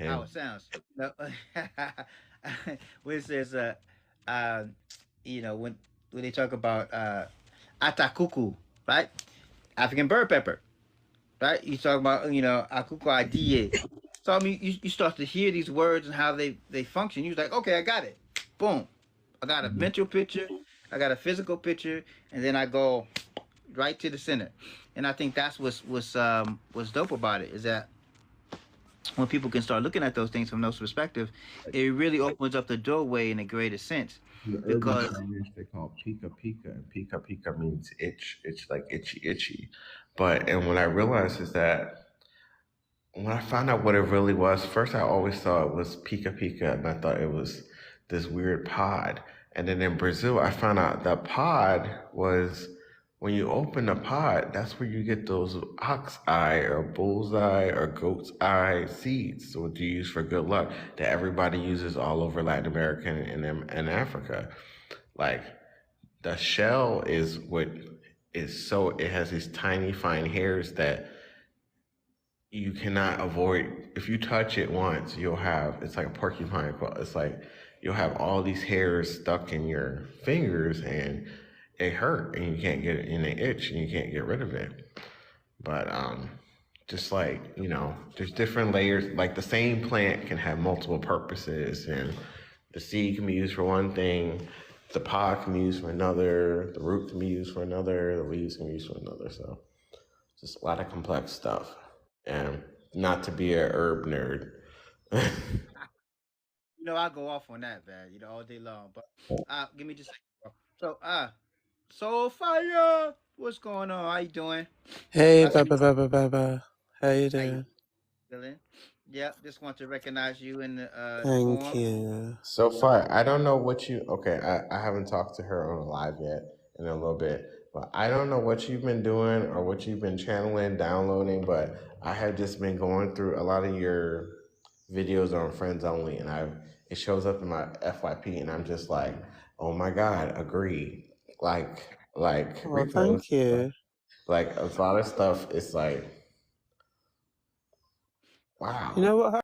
how And it sounds. No, when it says uh, when they talk about atakuku, right? African bird pepper, right? You talk about akuku idea. So I mean, you start to hear these words and how they function. You're like, okay, I got it. Boom, I got a Mhm. mental picture, I got a physical picture, and then I go right to the center. And I think that's what's dope about it is that when people can start looking at those things from those perspective, it really opens up the doorway in a greater sense. In urban Because Spanish, they call it pika pika, and pika pika means itch. It's like itchy, itchy. But and what I realized is that when I found out what it really was, first I always thought it was Pika Pika, and I thought it was this weird pod. And then in Brazil, I found out the pod was when you open the pod, that's where you get those ox eye or bullseye or goat's eye seeds, so what you use for good luck, that everybody uses all over Latin America and Africa. Like the shell is what is so it has these tiny fine hairs that you cannot avoid. If you touch it once, you'll have it's like a porcupine claw. It's like you'll have all these hairs stuck in your fingers, and it hurt, and you can't get it, and it itch, and you can't get rid of it. But just like there's different layers. Like the same plant can have multiple purposes, and the seed can be used for one thing, the pod can be used for another, the root can be used for another, the leaves can be used for another. So just a lot of complex stuff. And not to be a herb nerd. I go off on that, man, all day long. But give me just a second, bro. So Soul Fire, what's going on? How you doing? Hey, I see Baba, Baba, Baba. How you how you doing? feeling. Yep, just want to recognize you in the Thank forum. you. So far, I don't know what you. Okay, I haven't talked to her on a live yet in a little bit, but I don't know what you've been doing or what you've been channeling, downloading. But I have just been going through a lot of your videos on Friends Only, and it shows up in my FYP, and I'm just like, oh my god, agree. Like Oh, repost, thank you. like a lot of stuff. It's like You wow. know what